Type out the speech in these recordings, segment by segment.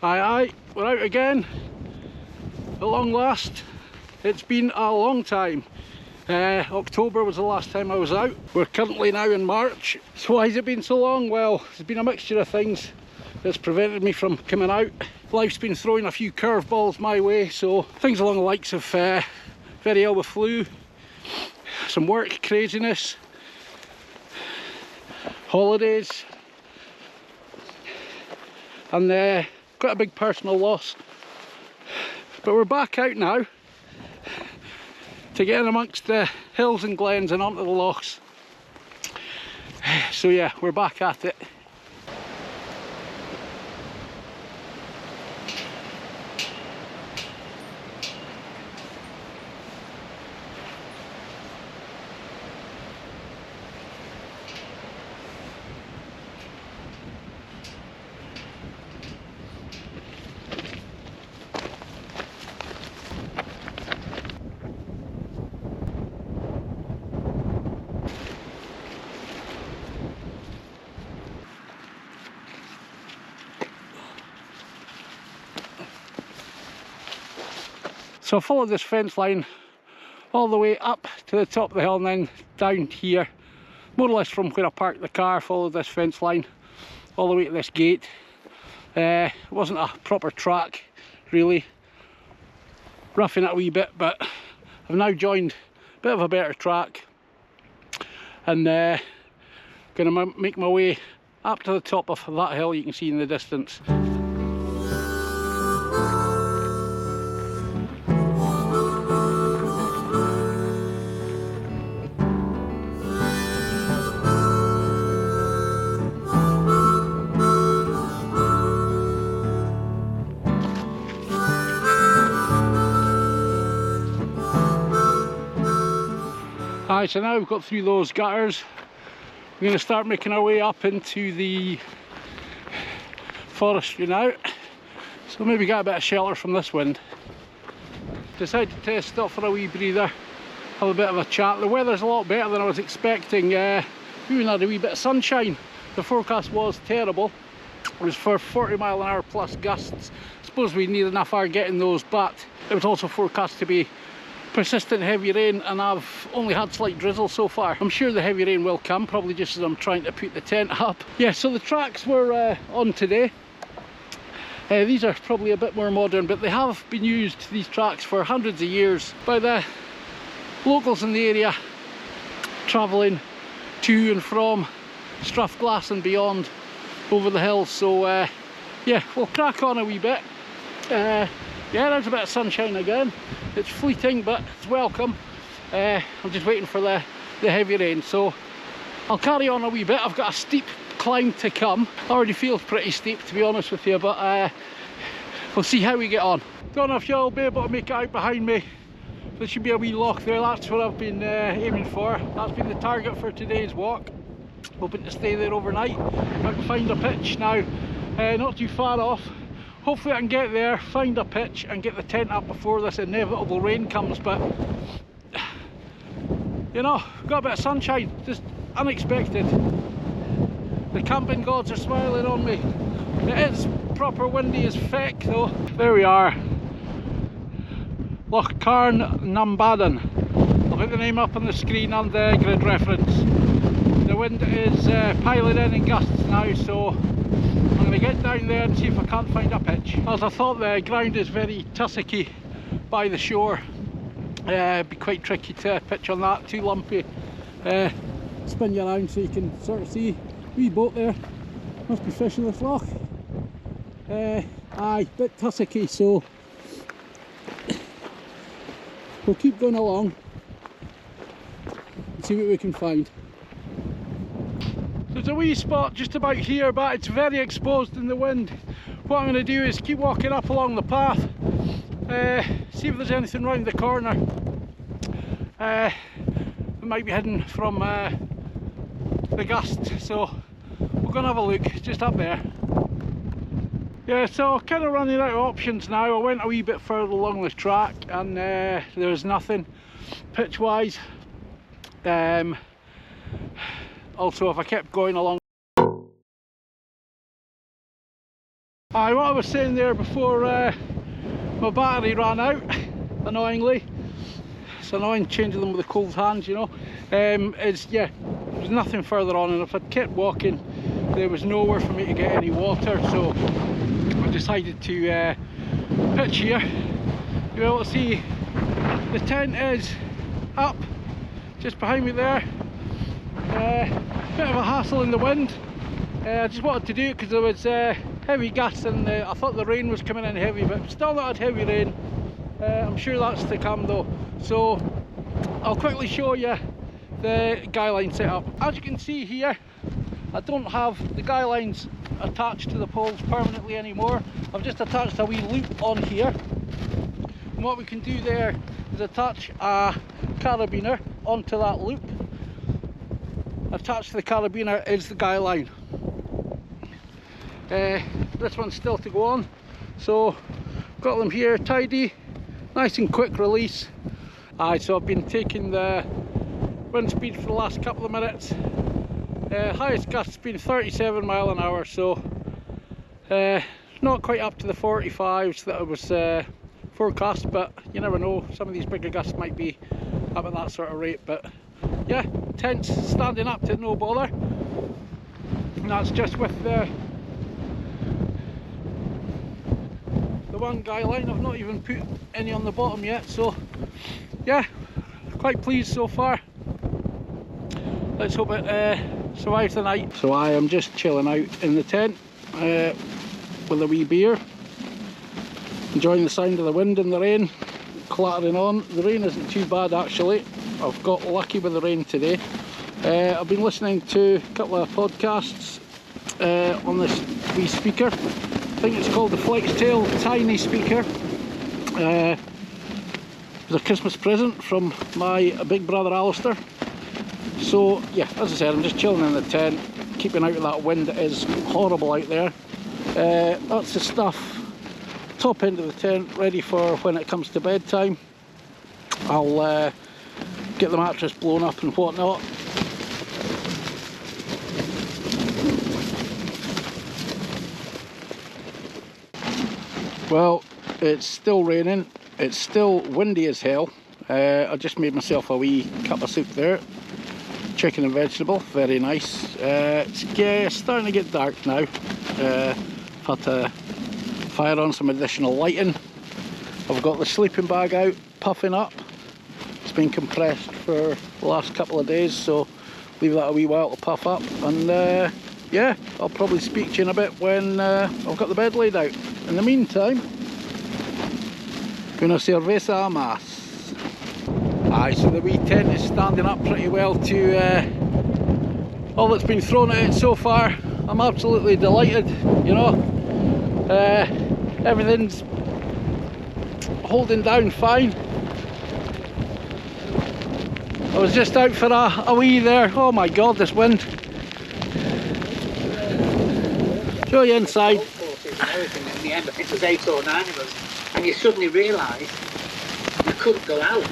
Aye, we're out again, at long last. It's been a long time. October was the last time I was out. We're currently now in March. So why has it been so long? Well, there's been a mixture of things that's prevented me from coming out. Life's been throwing a few curveballs my way, so things along the likes of very ill with flu, some work craziness, holidays, and quite a big personal loss. But we're back out now to get in amongst the hills and glens and onto the lochs. So yeah, we're back at it. So I followed this fence line all the way up to the top of the hill and then down here, more or less from where I parked the car. Followed this fence line all the way to this gate. It wasn't a proper track really, roughing it a wee bit, but I've now joined a bit of a better track and gonna make my way up to the top of that hill you can see in the distance. Alright, so now we've got through those gutters, we're going to start making our way up into the forestry now, so maybe get a bit of shelter from this wind. Decided to stop for a wee breather, have a bit of a chat. The weather's a lot better than I was expecting. We even had a wee bit of sunshine. The forecast was terrible. It was for 40-mile-an-hour plus gusts. I suppose we need enough air getting those, but it was also forecast to be persistent heavy rain, and I've only had slight drizzle so far. I'm sure the heavy rain will come, probably just as I'm trying to put the tent up. Yeah, so the tracks we're on today, these are probably a bit more modern, but they have been used, these tracks, for hundreds of years by the locals in the area, travelling to and from Strathglass and beyond over the hills. So yeah, we'll crack on a wee bit. Yeah, there's a bit of sunshine again. It's fleeting, but it's welcome. I'm just waiting for the heavy rain, so I'll carry on a wee bit. I've got a steep climb to come. Already feels pretty steep, to be honest with you, but we'll see how we get on. Don't know if you'll be able to make it out behind me. There should be a wee loch there. That's what I've been aiming for. That's been the target for today's walk. Hoping to stay there overnight. I can find a pitch now, not too far off. Hopefully I can get there, find a pitch and get the tent up before this inevitable rain comes, but you know, got a bit of sunshine, just unexpected. The camping gods are smiling on me. It is proper windy as feck though. There we are, Loch Carn Nambadan. I'll put the name up on the screen and the grid reference. The wind is piling in gusts now, so I'm going to get down there and see if I can't find a pitch. As I thought, the ground is very tussocky by the shore. It'd be quite tricky to pitch on that, too lumpy. Spin you around so you can sort of see. Wee boat there, must be fish in this loch. Aye, bit tussocky, so we'll keep going along and see what we can find. There's a wee spot just about here, but it's very exposed in the wind. What I'm going to do is keep walking up along the path, see if there's anything round the corner. We might be heading from the gust, so we're going to have a look just up there. Yeah, so kind of running out of options now. I went a wee bit further along this track and there's nothing pitch wise. Also, if I kept going along, what I was saying there before my battery ran out, annoyingly. It's annoying changing them with the cold hands, you know. Is, yeah, there's nothing further on, and if I'd kept walking, there was nowhere for me to get any water, so I decided to pitch here. You'll be able to see the tent is up just behind me there. Bit of a hassle in the wind. I just wanted to do it because there was heavy gusts, and I thought the rain was coming in heavy, but still not had heavy rain. I'm sure that's to come though. So I'll quickly show you the guy line setup. As you can see here, I don't have the guy lines attached to the poles permanently anymore. I've just attached a wee loop on here. And what we can do there is attach a carabiner onto that loop. Attached to the carabiner is the guy line. This one's still to go on, so got them here, tidy, nice and quick release. So I've been taking the wind speed for the last couple of minutes. Highest gust's been 37 mile an hour, so not quite up to the 45s that I was forecast, but you never know, some of these bigger gusts might be up at that sort of rate. But yeah, tent's standing up to no bother, and that's just with the one guy line. I've not even put any on the bottom yet, so yeah, quite pleased so far. Let's hope it survives the night. So I am just chilling out in the tent with a wee beer, enjoying the sound of the wind and the rain clattering on. The rain isn't too bad actually. I've got lucky with the rain today. I've been listening to a couple of podcasts on this wee speaker. I think it's called the Flextail Tiny Speaker. It was a Christmas present from my big brother Alistair. So yeah, as I said, I'm just chilling in the tent, keeping out of that wind. It is horrible out there. That's the stuff, top end of the tent, ready for when it comes to bedtime. I'll get the mattress blown up and whatnot. Well, it's still raining, it's still windy as hell. I just made myself a wee cup of soup there. Chicken and vegetable, very nice. It's starting to get dark now. I've had to fire on some additional lighting. I've got the sleeping bag out, puffing up. It's been compressed for the last couple of days, so leave that a wee while to puff up. And yeah, I'll probably speak to you in a bit when I've got the bed laid out. In the meantime, una cerveza más. Aye, so the wee tent is standing up pretty well to all that's been thrown at it so far. I'm absolutely delighted, you know. Everything's holding down fine. I was just out for a wee there. Oh my god, this wind. Show you inside. In the end, I think it was 8 or 9 of us, and you suddenly realise you couldn't go out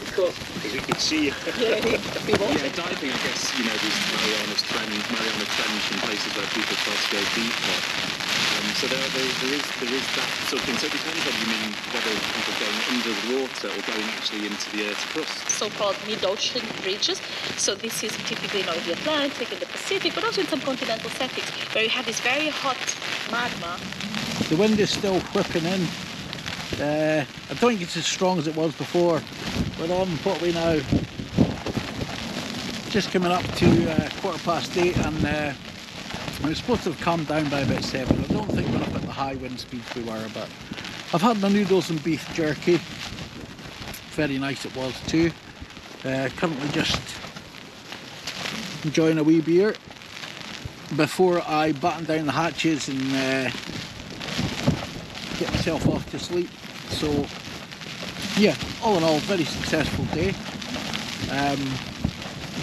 because we could see. Yeah, diving, I guess, you know, there's Mariana Trench and places where people try to go deeper. So there is that sort of thing. So it depends on, you mean, whether people are going under the water or going actually into the Earth's crust. So-called mid-ocean ridges. So this is typically, you know, in the Atlantic, in the Pacific, but also in some continental settings where you have this very hot magma. The wind is still whipping in. I don't think it's as strong as it was before. We're on, what are we now? Just coming up to 8:15, and we're supposed to have calmed down by about 7. I don't think we're up at the high wind speeds we were, but I've had my noodles and beef jerky. Very nice it was too. Currently just enjoying a wee beer before I batten down the hatches and get myself off to sleep. So yeah, all in all, very successful day.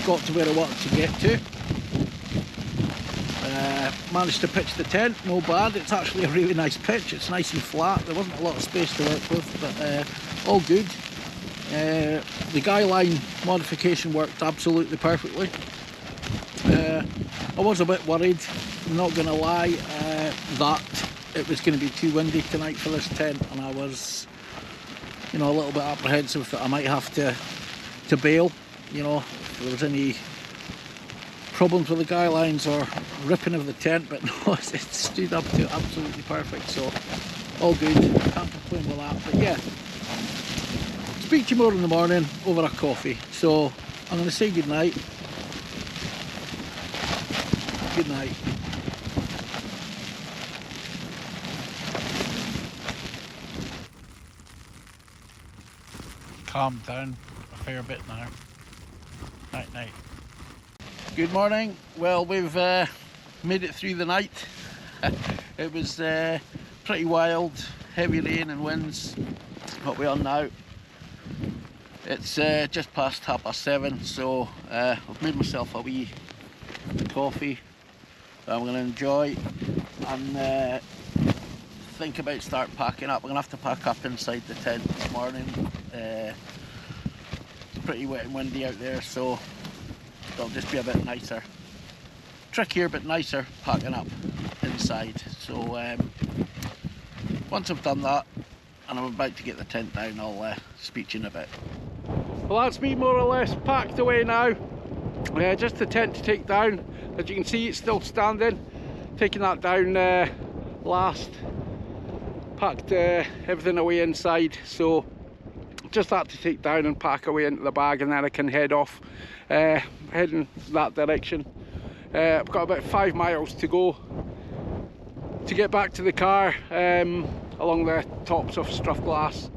Got to where I wanted to get to. Managed to pitch the tent, no bad. It's actually a really nice pitch. It's nice and flat. There wasn't a lot of space to work with, but all good. The guy line modification worked absolutely perfectly. I was a bit worried, I'm not going to lie, that it was going to be too windy tonight for this tent, and I was, you know, a little bit apprehensive that I might have to bail, you know, if there was any problems with the guy lines or ripping of the tent, but no, it stood up to absolutely perfect, so all good, can't complain with that. But yeah, speak to you more in the morning over a coffee, so I'm going to say good night. Good night. Calmed down a fair bit now. Night night. Good morning. Well, we've made it through the night. It was pretty wild, heavy rain and winds. What we're on now. It's just past 7:30, so I've made myself a wee coffee that I'm going to enjoy and think about start packing up. I'm going to have to pack up inside the tent this morning. It's pretty wet and windy out there, so it'll just be a bit nicer. Trickier but nicer packing up inside. So once I've done that and I'm about to get the tent down, I'll speak to you in a bit. Well, that's me more or less packed away now. Just the tent to take down. As you can see, it's still standing. Taking that down last. Packed everything away inside, so just that to take down and pack away into the bag, and then I can head off, heading that direction. I've got about 5 miles to go to get back to the car along the tops of Strathglass.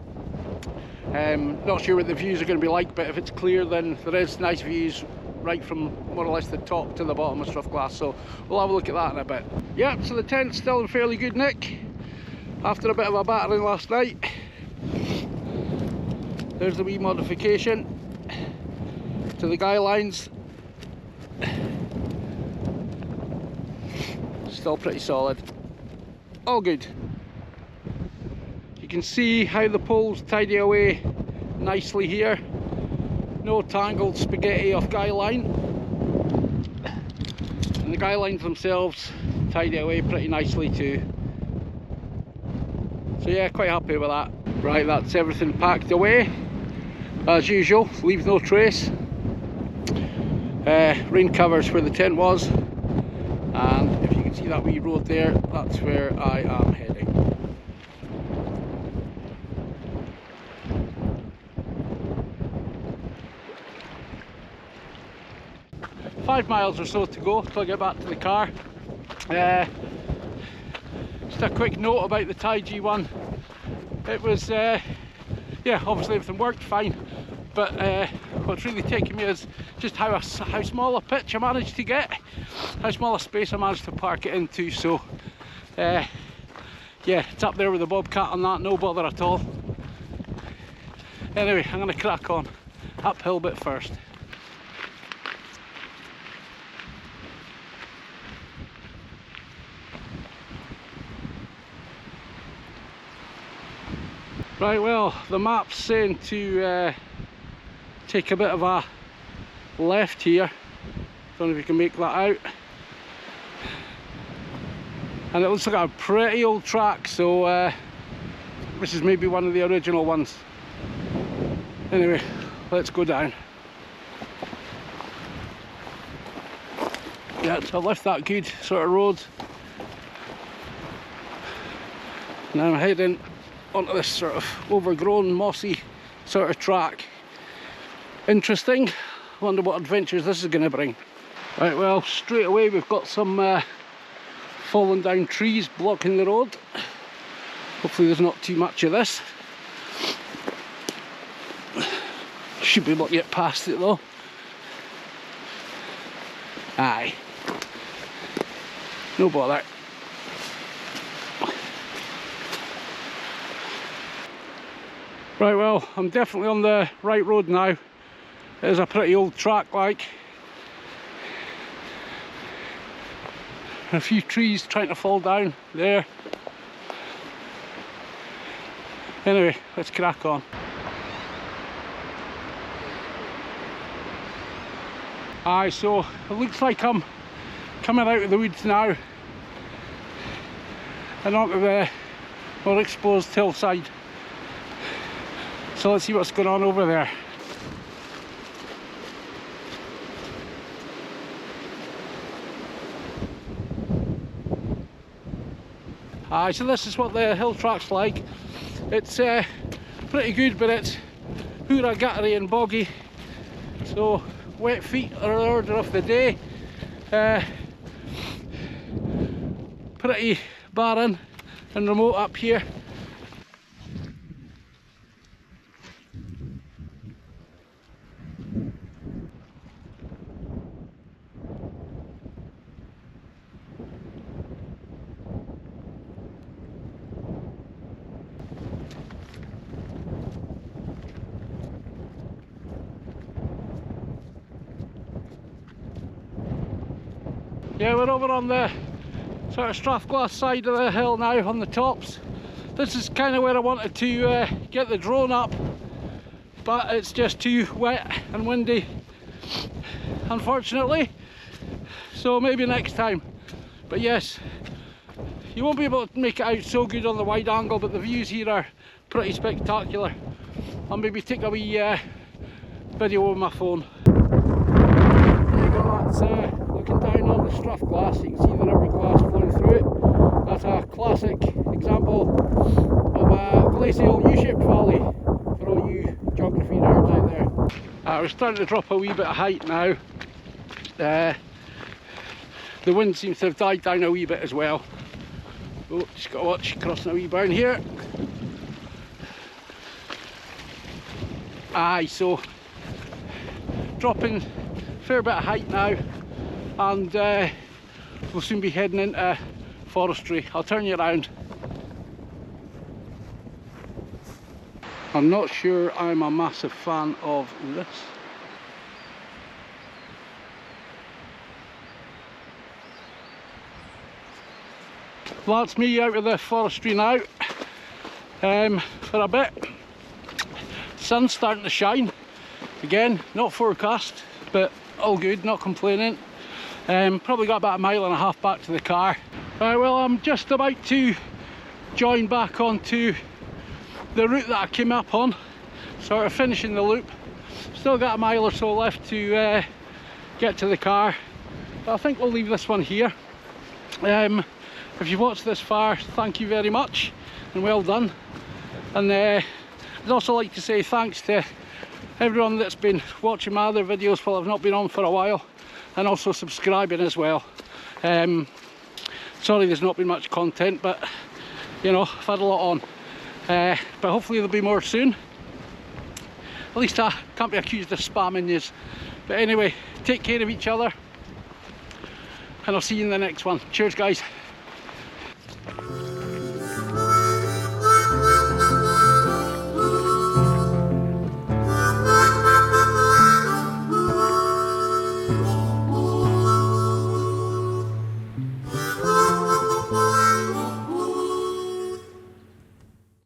Not sure what the views are going to be like, but if it's clear then there is nice views right from more or less the top to the bottom of Strathglass, so we'll have a look at that in a bit. Yep, so the tent's still in fairly good nick after a bit of a battering last night. There's the wee modification to the guy lines. Still pretty solid. All good. You can see how the poles tidy away nicely here. No tangled spaghetti of guy line. And the guy lines themselves tidy away pretty nicely too. So yeah, quite happy with that. Right, that's everything packed away. As usual, leave no trace. Rain covers where the tent was. And if you can see that wee road there, that's where I am heading. Five miles or so to go till I get back to the car. Just a quick note about the Taiji one. It was, yeah, obviously everything worked fine, but what's really taken me is just how small a pitch I managed to get, how small a space I managed to park it into. So, yeah, it's up there with the Bobcat on that, no bother at all. Anyway, I'm going to crack on, uphill bit first. Right, well, the map's saying to take a bit of a left here. Don't know if you can make that out. And it looks like a pretty old track, so this is maybe one of the original ones. Anyway, let's go down. Yeah, so I left that good sort of road. Now I'm heading onto this sort of overgrown, mossy sort of track. Interesting. Wonder what adventures this is going to bring. Right, well, straight away we've got some fallen down trees blocking the road. Hopefully there's not too much of this. Should be able to get past it though. Aye. No bother. Right, well, I'm definitely on the right road now. It is a pretty old track, like. A few trees trying to fall down there. Anyway, let's crack on. Aye, so it looks like I'm coming out of the woods now. and onto the more exposed hillside. So let's see what's going on over there. So this is what the hill track's like. It's pretty good, but it's hoora, guttery and boggy. So wet feet are the order of the day. Pretty barren and remote up here. Yeah, we're over on the sort of Strathglass side of the hill now, on the tops. This is kind of where I wanted to get the drone up, but it's just too wet and windy, unfortunately. So maybe next time. But yes, you won't be able to make it out so good on the wide angle, but the views here are pretty spectacular. I'll maybe take a wee video with my phone. There you go, that's looking down on the Strathglass. You can see the river glass flowing through it. That's a classic example of a glacial U-shaped valley for all you geography nerds out there. We're starting to drop a wee bit of height now. The wind seems to have died down a wee bit as well. Oh, just got to watch crossing a wee burn here. So dropping a fair bit of height now, and we'll soon be heading into forestry. I'll turn you around. I'm not sure I'm a massive fan of this. Well, that's me out of the forestry now for a bit. Sun's starting to shine again, not forecast, but all good, not complaining. Probably got about 1.5 miles back to the car. Right, well, I'm just about to join back onto the route that I came up on, sort of finishing the loop. Still got 1 mile or so left to get to the car, but I think we'll leave this one here. If you've watched this far, thank you very much and well done. And I'd also like to say thanks to everyone that's been watching my other videos while I've not been on for a while, and also subscribing as well. Sorry there's not been much content, but you know, I've had a lot on. But hopefully there'll be more soon. At least I can't be accused of spamming yous. But anyway, take care of each other, and I'll see you in the next one. Cheers, guys.